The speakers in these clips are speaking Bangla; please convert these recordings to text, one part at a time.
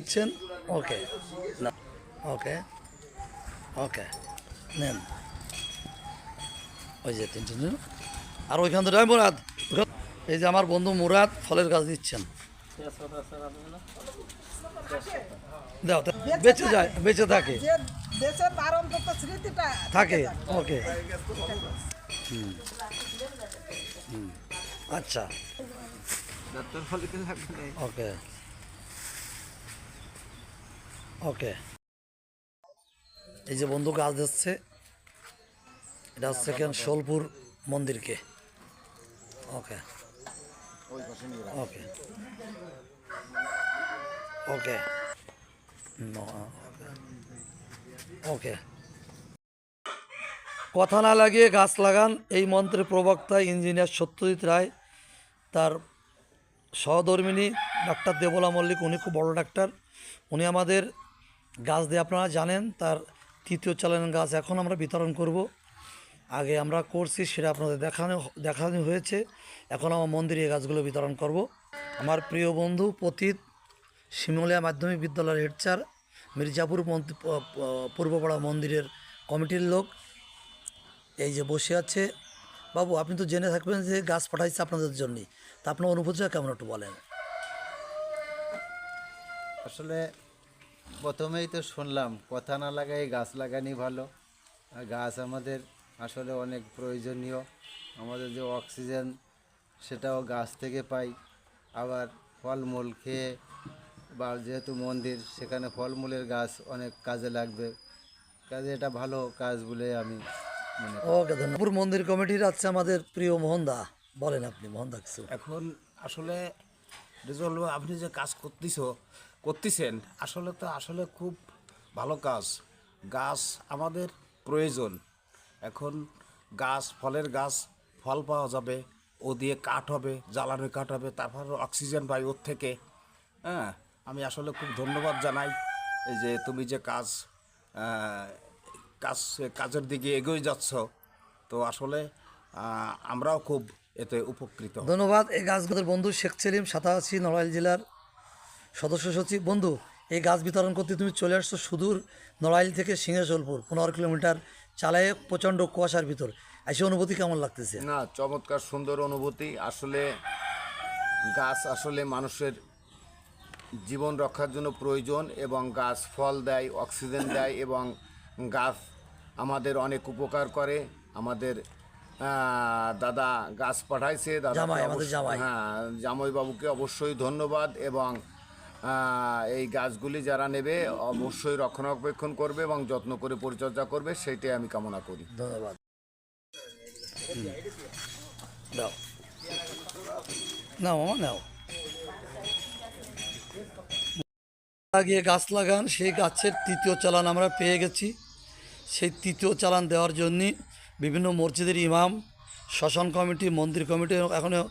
দিচ্ছেন। ওকে, না ওকে ওকে নেন, ওই যে তিনটে নিন। আর ওইখান থেকে মুরাদ, এই যে আমার বন্ধু মুরাদ ফলের গাছ দিচ্ছেন। দাও, বেঁচে যায়, বেঁচে থাকে থাকে। ওকে, আচ্ছা, ওকে ওকে। এই যে বন্ধু গাছ দিচ্ছে, এটা হচ্ছে কেন শোলপুর মন্দিরকে। ওকে ওকে ওকে ওকে। কথা না লাগিয়ে গাছ লাগান, এই মন্ত্রের প্রবক্তা ইঞ্জিনিয়ার সত্যজিৎ রায়, তার সহধর্মিণী ডাক্তার দেবলা মল্লিক, উনি খুব বড় ডাক্তার। উনি আমাদের গাছ দিয়ে আপনারা জানেন, তার তৃতীয় চালানের গাছ এখন আমরা বিতরণ করব। আগে আমরা করছি, সেটা আপনাদের দেখানো হয়েছে। এখন আমার মন্দিরে এই গাছগুলো বিতরণ করব। আমার প্রিয় বন্ধু পতিত শিমুলিয়া মাধ্যমিক বিদ্যালয়ের হেড স্যার, মির্জাপুর পূর্বপাড়া মন্দিরের কমিটির লোক এই যে বসে আছে। বাবু, আপনি তো জেনে থাকবেন যে গাছ পাঠাইছে আপনাদের জন্যই, তা আপনার অনুভূতিটা কেমন একটু বলেন। আসলে প্রথমেই তো শুনলাম, কথা না লাগাই গাছ লাগানি ভালো। আর গাছ আমাদের আসলে অনেক প্রয়োজনীয়। আমাদের যে অক্সিজেন, সেটাও গাছ থেকে পাই। আবার ফলমূল খেয়ে, বা যেহেতু মন্দির, সেখানে ফলমূলের গাছ অনেক কাজে লাগবে। কাজে এটা ভালো কাজ বলে আমি মনে করি। ওকে, ধন্যবাদ। মন্দির কমিটির আছে আমাদের প্রিয় মোহনদা, বলেন আপনি মোহনদা কিছু। এখন আসলে রেজল, আপনি যে কাজ করতেছেন আসলে খুব ভালো কাজ। গাছ আমাদের প্রয়োজন। এখন গাছ, ফলের গাছ, ফল পাওয়া যাবে, ও দিয়ে কাঠ হবে, জ্বালানি কাঠ হবে, তারপর অক্সিজেন পাই ওর থেকে। হ্যাঁ, আমি আসলে খুব ধন্যবাদ জানাই এই যে তুমি যে কাজের দিকে এগিয়ে যাচ্ছ। তো আসলে আমরাও খুব এতে উপকৃত। ধন্যবাদ। এই গাছগুলোর বন্ধু শেখ সেলিম, 87 নড়াইল জেলার সদস্য সচিব। বন্ধু, এই গাছ বিতরণ করতে তুমি চলে আসছো সুদূর নড়াইল থেকে সিংহেশলপুর, 15 কিলোমিটার চালায়ে প্রচণ্ড কুয়াশার ভিতর। এসে অনুভূতি কেমন লাগতেছে? না, চমৎকার সুন্দর অনুভূতি। আসলে গাছ আসলে মানুষের জীবন রক্ষার জন্য প্রয়োজন, এবং গাছ ফল দেয়, অক্সিজেন দেয়, এবং গাছ আমাদের অনেক উপকার করে। আমাদের দাদা গাছ পাঠাইছে, জামাই, আমাদের জামাই। হ্যাঁ, জামাইবাবুকে অবশ্যই ধন্যবাদ। এবং এই গাছগুলি যারা নেবে অবশ্যই রক্ষণাবেক্ষণ করবে এবং যত্ন করে পরিচর্যা করবে, সেইটাই আমি কামনা করি। ধন্যবাদ। নাও নাও মামা, নাও। লাগিয়ে গাছ লাগান, সেই গাছের তৃতীয় চালান আমরা পেয়ে গেছি। সেই তৃতীয় চালান দেওয়ার জন্যে বিভিন্ন মসজিদের ইমাম, শ্মশান কমিটি, মন্দির কমিটি এখনও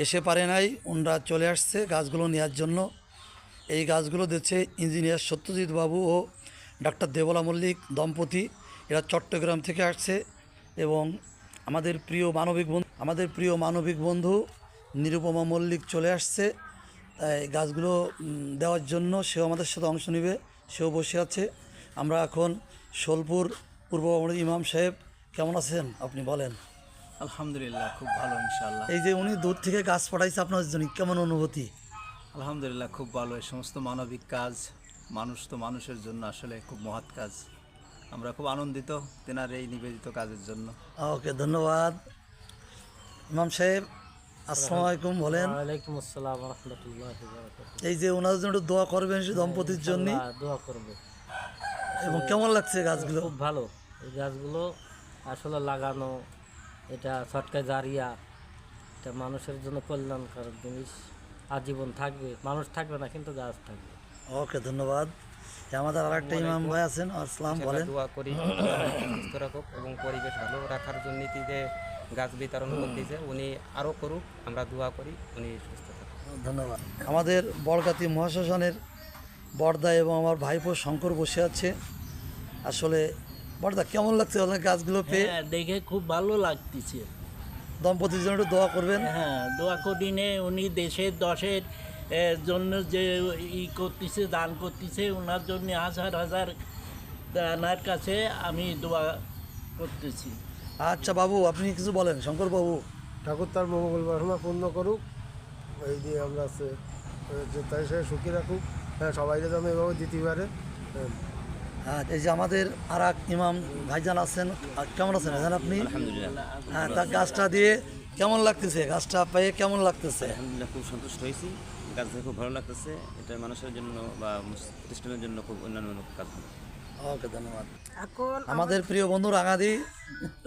এসে পারে নাই। ওনারা চলে আসছে গাছগুলো নেওয়ার জন্য। এই গাছগুলো দিচ্ছে ইঞ্জিনিয়ার সত্যজিৎ বাবু ও ডাক্তার দেবলা মল্লিক দম্পতি। এরা চট্টগ্রাম থেকে আসছে। এবং আমাদের প্রিয় মানবিক বন্ধু নিরুপমা মল্লিক চলে আসছে এই গাছগুলো দেওয়ার জন্য। সেও আমাদের সাথে অংশ নেবে, সেও বসে আছে। আমরা এখন শোলপুর পূর্ব ইমাম সাহেব, কেমন আছেন আপনি বলেন? আলহামদুলিল্লাহ, খুব ভালো ইনশাআল্লাহ। এই যে উনি দূর থেকে গাছ পাঠাইছে আপনাদের জন্য, কেমন অনুভূতি? আলহামদুলিল্লাহ, খুব ভালো। এই সমস্ত মানবিক কাজ, মানুষ তো মানুষের জন্য আসলে খুব মহৎ কাজ। আমরা খুব আনন্দিত তেনার এই নিবেদিত কাজের জন্য। ওকে, ধন্যবাদ। ইমাম সাহেব আসসালামু আলাইকুম, বলেন। ওয়ালাইকুম আসসালাম ওয়া রাহমাতুল্লাহি ওয়া বারাকাতুহু। এই যে ওনাদের জন্য একটু দোয়া করবেন, সেই দম্পতির জন্য। দোয়া করব। এবং কেমন লাগছে গাছগুলো? খুব ভালো। এই গাছগুলো আসলে লাগানো, এটা সটকা জারিয়া, এটা মানুষের জন্য কল্যাণকারক জিনিস। আজীবন থাকবে, মানুষ থাকবে না কিন্তু গাছ থাকবে। ওকে, ধন্যবাদ। আমাদের আর একটা ইমাম ভাই আছেন, আসসালাম, বলেন। দোয়া করি সুস্থ রাখুক এবং পরিবেশ ভালো রাখার জন্য যে গাছ বিতরণ করতেছে উনি আরও করুক, আমরা দোয়া করি উনি সুস্থ থাকুক। ধন্যবাদ। আমাদের বরগাতি মহাশ্মশানের বর্দা এবং আমার ভাইপো শঙ্কর বসে আছে। আসলে বর্দা, কেমন লাগছে অনেক গাছগুলো পেয়ে? দেখে খুব ভালো লাগতেছে। দম্পতির জন্য একটু দোয়া করবেন। হ্যাঁ, দোয়া করিনে উনি দেশের দশের এর জন্য যে করতেছে, দান করতেছে, ওনার জন্য হাজার হাজার দানার কাছে আমি দোয়া করতেছি। আচ্ছা বাবু, আপনি কিছু বলেন, শঙ্কর বাবু। ঠাকুর তার মঙ্গল বাসনা পূর্ণ করুক, এই দিয়ে আমরা যে তাই সে সুখী রাখুক। হ্যাঁ, সবাই যেন এভাবে দিতে পারে। হ্যাঁ, হ্যাঁ, এই যে আমাদের আর এক ইমাম ভাইজান আছেন, কেমন আছেন ভাইজান আপনি? হ্যাঁ, তার গাছটা দিয়ে কেমন লাগতেছে, গাছটা পেয়ে কেমন লাগতেছে? আলহামদুলিল্লাহ, খুব সন্তুষ্ট হয়েছি। গাছ দেখে খুব ভালো লাগতেছে। এটা মানুষের জন্য বা প্রতিষ্ঠানের জন্য খুব অন্যান্য কাজ হবে। ওকে, ধন্যবাদ। এখন আমাদের প্রিয় বন্ধু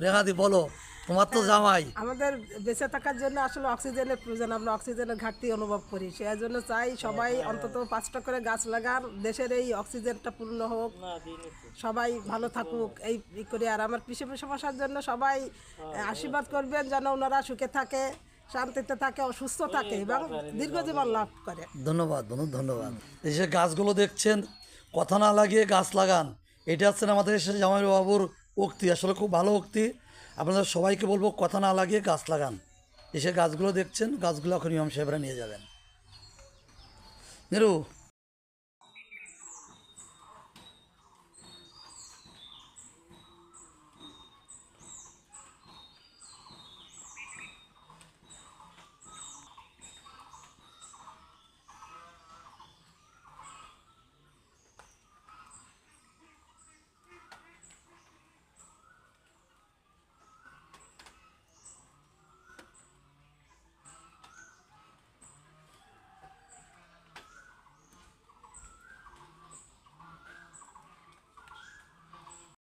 রেঙাদি বলো, তোমার তো জামাই। আমাদের বেঁচে থাকার জন্য আসলে অক্সিজেনের প্রয়োজন, আমরা অক্সিজেনের ঘাটতি অনুভব করি, সেই জন্য চাই সবাই অন্তত 5টা করে গাছ লাগান, দেশের এই অক্সিজেনটা পূর্ণ হোক, সবাই ভালো থাকুক এই করে। আর আমার পিসে বসার জন্য সবাই আশীর্বাদ করবেন যেন ওনারা সুখে থাকে, শান্তিতে থাকে, সুস্থ থাকে এবং দীর্ঘজীবন লাভ করে। ধন্যবাদ বন্ধু, ধন্যবাদ। এই যে গাছগুলো দেখছেন, কথা না লাগিয়ে গাছ লাগান, এটা হচ্ছে আমাদের জামাই বাবুর উক্তি, আসলে খুব ভালো উক্তি। আপনাদের সবাইকে বলবো, কথা না লাগিয়ে গাছ লাগান। এসে গাছগুলো দেখছেন, গাছগুলো এখন ইমাম সাহেবরা নিয়ে যাবেন। নিরু,